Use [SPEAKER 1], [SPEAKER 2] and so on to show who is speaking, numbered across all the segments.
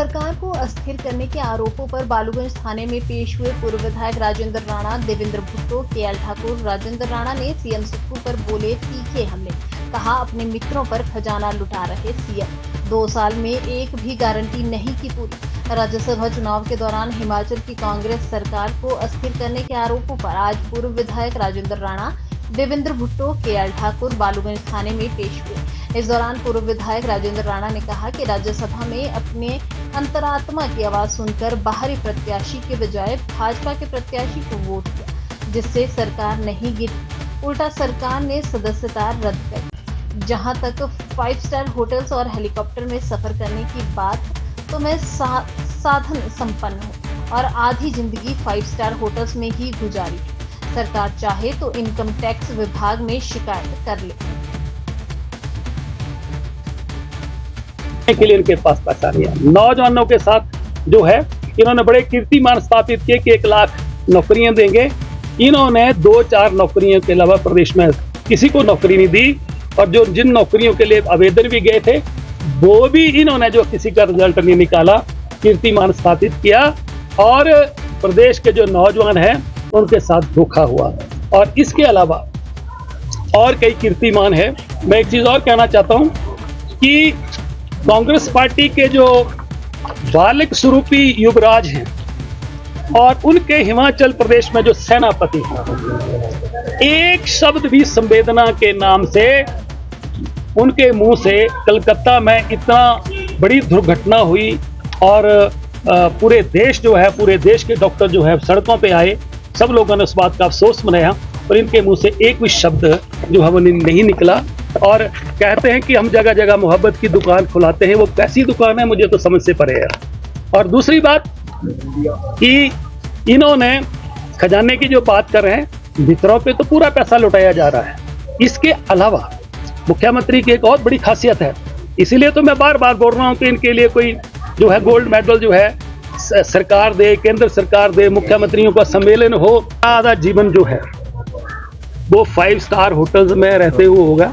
[SPEAKER 1] सरकार को अस्थिर करने के आरोपों पर बालूगंज थाने में पेश हुए पूर्व विधायक राजेंद्र राणा, देवेंद्र भुट्टो, केएल ठाकुर। राजेंद्र राणा ने सीएम सुप्पू पर बोले तीखे हमले, कहा अपने मित्रों पर खजाना लुटा रहे सीएम, 2 साल में एक भी गारंटी नहीं की पूरी। राज्यसभा चुनाव के दौरान हिमाचल की कांग्रेस सरकार को अस्थिर करने के आरोपों पर आज पूर्व विधायक राजेंद्र राणा, देवेंद्र भुट्टो, केएल ठाकुर बालूगंज थाने में पेश हुए। इस दौरान पूर्व विधायक राजेंद्र राणा ने कहा कि राज्यसभा में अपने अंतरात्मा की आवाज सुनकर बाहरी प्रत्याशी के बजाय भाजपा के प्रत्याशी को वोट किया, जिससे सरकार नहीं गिरी, उल्टा सरकार ने सदस्यता रद्द कर। जहां तक 5 स्टार होटल्स और हेलीकॉप्टर में सफर करने की बात, तो मैं साधन संपन्न हूं और आधी जिंदगी 5 स्टार होटल्स में ही गुजारी। सरकार चाहे तो इनकम टैक्स विभाग में शिकायत कर ले।
[SPEAKER 2] के लिए इनके पास पैसा नहीं है। नौजवानों के साथ जो है इन्होंने बड़े कीर्तिमान स्थापित किए कि 1 लाख नौकरियां देंगे। इन्होंने 2-4 नौकरियों के अलावा प्रदेश में किसी को नौकरी नहीं दी, और जो जिन नौकरियों के लिए आवेदन भी गए थे वो भी इन्होंने जो किसी का रिजल्ट नहीं निकाला, कीर्तिमान स्थापित किया, और प्रदेश के जो नौजवान हैं उनके साथ धोखा हुआ। और इसके अलावा और कई कीर्तिमान है। मैं एक चीज और कहना चाहता हूं कि कांग्रेस पार्टी के जो बालिक स्वरूपी युवराज हैं और उनके हिमाचल प्रदेश में जो सेनापति हैं, एक शब्द भी संवेदना के नाम से उनके मुंह से कलकत्ता में इतना बड़ी दुर्घटना हुई और पूरे देश जो है, पूरे देश के डॉक्टर जो है सड़कों पे आए, सब लोगों ने उस बात का अफसोस मनाया, और इनके मुंह से एक भी शब्द जो है वो नहीं निकला। और कहते हैं कि हम जगह जगह मोहब्बत की दुकान खुलाते हैं, वो कैसी दुकान है मुझे तो समझ से परे है। और दूसरी बात कि इन्होंने खजाने की जो बात कर रहे हैं, मित्रों पे तो पूरा पैसा लुटाया जा रहा है। इसके अलावा मुख्यमंत्री की एक और बड़ी खासियत है, इसीलिए तो मैं बार बार बोल रहा हूं कि इनके लिए कोई जो है गोल्ड मेडल जो है सरकार दे, केंद्र सरकार दे, मुख्यमंत्रियों का सम्मेलन हो। आधा जीवन जो है वो 5 स्टार होटल्स में रहते हुए होगा।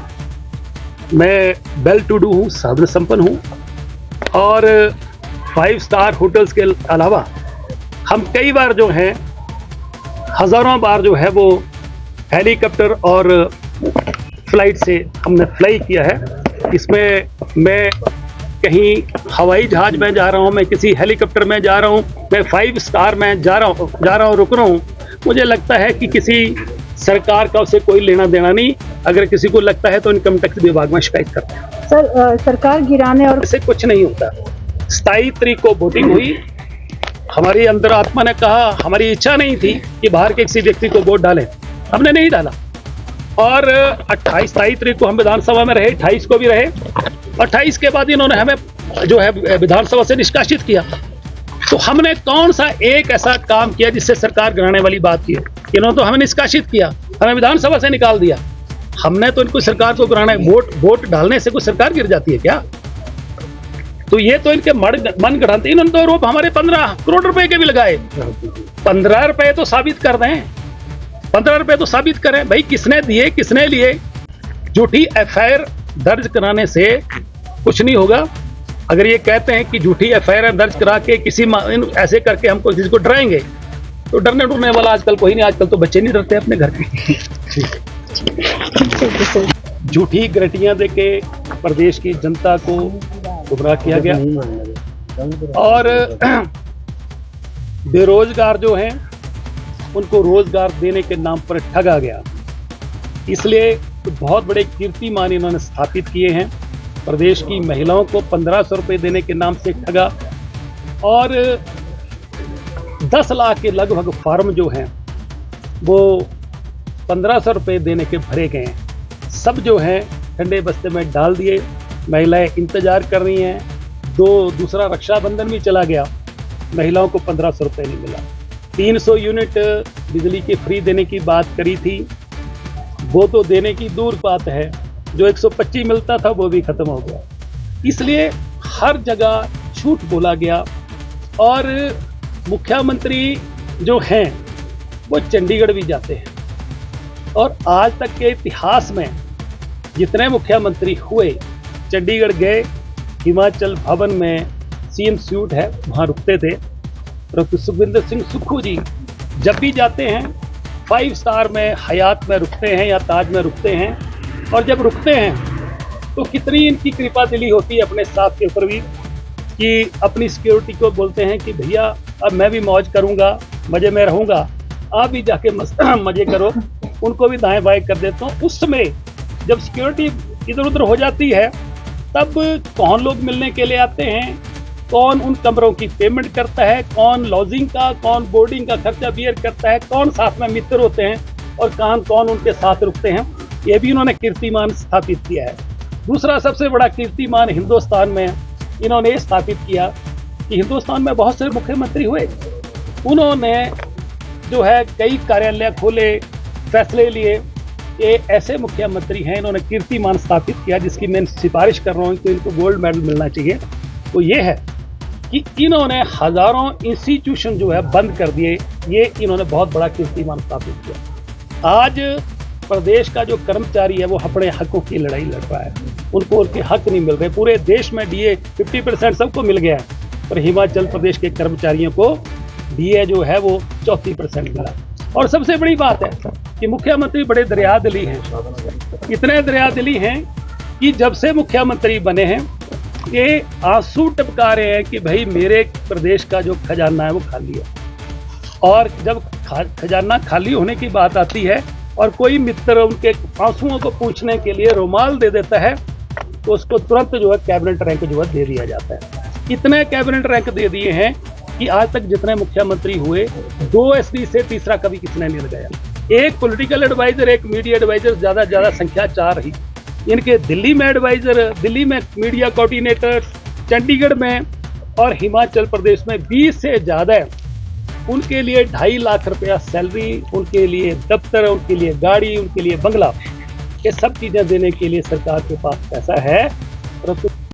[SPEAKER 2] मैं वेल टू डू हूँ, साधन संपन्न हूँ, और 5 स्टार होटल्स के अलावा हम कई बार जो हैं, हजारों बार जो है वो हेलीकॉप्टर और फ्लाइट से हमने फ्लाई किया है। इसमें मैं कहीं हवाई जहाज में जा रहा हूँ, मैं किसी हेलीकॉप्टर में जा रहा हूँ, मैं 5 स्टार में जा रहा हूँ, रुक रहा हूँ, मुझे लगता है कि किसी सरकार का उसे कोई लेना देना नहीं। अगर किसी को लगता है तो इनकम टैक्स विभाग में शिकायत करते हैं।
[SPEAKER 3] सर, सरकार गिराने और
[SPEAKER 2] इससे कुछ नहीं होता। 27 तारीख को वोटिंग हुई, हमारी अंतरात्मा ने कहा, हमारी इच्छा नहीं थी कि बाहर के किसी व्यक्ति को वोट डालें, हमने नहीं डाला। और 28 तारीख को हम विधानसभा में रहे, 28 को भी रहे। 28 के बाद इन्होंने हमें जो है विधानसभा से निष्कासित किया। तो हमने कौन सा एक ऐसा काम किया जिससे सरकार गिराने वाली बात की है? इन्होंने तो हमें निष्कासित किया, हमें विधानसभा से निकाल दिया। हमने तो इनको सरकार को गिराना है। वोट डालने से कोई सरकार गिर जाती है क्या? तो ये तो इनके मन गढ़ंत। इन्होंने तो रोप हमारे 15 करोड़ रुपए के भी लगाए। 15 रुपए तो साबित कर दें, 15 रुपए तो साबित करें भाई, किसने दिए, किसने लिए। झूठी एफआईआर दर्ज कराने से कुछ नहीं होगा। अगर ये कहते हैं कि झूठी एफआईआर दर्ज करा के किसी ऐसे करके हमको किसी को डराएंगे, तो डरने डरने वाला आजकल कोई नहीं। आजकल तो बच्चे नहीं डरते अपने घर के। झूठी गारंटियां देके प्रदेश की जनता को गुमराह किया गया, और बेरोजगार जो हैं उनको रोजगार देने के नाम पर ठगा गया। इसलिए तो बहुत बड़े कीर्तिमान इन्होंने स्थापित किए हैं। प्रदेश की महिलाओं को 1500 रुपए देने के नाम से ठगा, और 10 लाख के लगभग फार्म जो हैं वो 1500 रुपए देने के भरे गए हैं। सब जो हैं ठंडे बस्ते में डाल दिए। महिलाएं इंतजार कर रही हैं। दूसरा रक्षाबंधन भी चला गया, महिलाओं को 1500 रुपए नहीं मिला। 300 यूनिट बिजली की फ्री देने की बात करी थी, वो तो देने की दूर बात है। जो 125 मिलता था वो भी खत्म हो गया। इसलिए हर जगह झूठ बोला गया, और मुख्यमंत्री जो हैं वो चंडीगढ़ भी जाते हैं, और आज तक के इतिहास में जितने मुख्यमंत्री हुए चंडीगढ़ गए, हिमाचल भवन में सीएम स्यूट है, वहाँ रुकते थे। परंतु सुखविंदर सिंह सुक्खू जी जब भी जाते हैं 5 स्टार में, हयात में रुकते हैं या ताज में रुकते हैं, और जब रुकते हैं तो कितनी इनकी कृपा दिली होती है अपने स्टाफ के ऊपर भी, कि अपनी सिक्योरिटी को बोलते हैं कि भैया अब मैं भी मौज करूंगा, मजे में रहूंगा, आप भी जाके मजे करो। उनको भी दाएं बाएं कर देता हूँ। उस समय जब सिक्योरिटी इधर उधर हो जाती है तब कौन लोग मिलने के लिए आते हैं, कौन उन कमरों की पेमेंट करता है, कौन लॉजिंग का, कौन बोर्डिंग का खर्चा बियर करता है, कौन साथ में मित्र होते हैं और कौन उनके साथ रुकते हैं, ये भी इन्होंने कीर्तिमान स्थापित किया है। दूसरा सबसे बड़ा कीर्तिमान हिंदुस्तान में इन्होंने स्थापित किया कि हिंदुस्तान में बहुत से मुख्यमंत्री हुए, उन्होंने जो है कई कार्यालय खोले, फैसले लिए। ये ऐसे मुख्यमंत्री हैं, इन्होंने कीर्तिमान स्थापित किया जिसकी मैं सिफारिश कर रहा हूँ कि इनको गोल्ड मेडल मिलना चाहिए। तो ये है कि इन्होंने हजारों इंस्टीट्यूशन जो है बंद कर दिए, ये इन्होंने बहुत बड़ा कीर्तिमान स्थापित किया। आज प्रदेश का जो कर्मचारी है वो अपने हकों की लड़ाई लड़ रहा है, उनको उनके हक नहीं मिल रहे। पूरे देश में डीए 50% सबको मिल गया है, पर हिमाचल प्रदेश के कर्मचारियों को डीए जो है वो 34% मिला। और सबसे बड़ी बात है कि मुख्यमंत्री बड़े दरियादिली हैं, इतने दरियादिली हैं कि जब से मुख्यमंत्री बने हैं ये आंसू टपका रहे हैं कि भाई मेरे प्रदेश का जो खजाना है वो खाली है। और जब खजाना खाली होने की बात आती है और कोई मित्र उनके आंसुओं को पूछने के लिए रुमाल दे देता है तो उसको तुरंत जो है कैबिनेट रैंक जो है दे दिया जाता है। इतने कैबिनेट रैंक दे दिए हैं कि आज तक जितने मुख्यमंत्री हुए 2 SD से तीसरा कभी किसने नहीं लगाया। एक पॉलिटिकल एडवाइजर, एक मीडिया एडवाइजर, ज़्यादा संख्या 4 ही। इनके दिल्ली में एडवाइजर, दिल्ली में मीडिया कोऑर्डिनेटर, चंडीगढ़ में और हिमाचल प्रदेश में 20 से ज़्यादा है। उनके लिए 2.5 लाख रुपया सैलरी, उनके लिए दफ्तर, उनके लिए गाड़ी, उनके लिए बंगला, ये सब चीज़ें देने के लिए सरकार के पास पैसा है, परंतु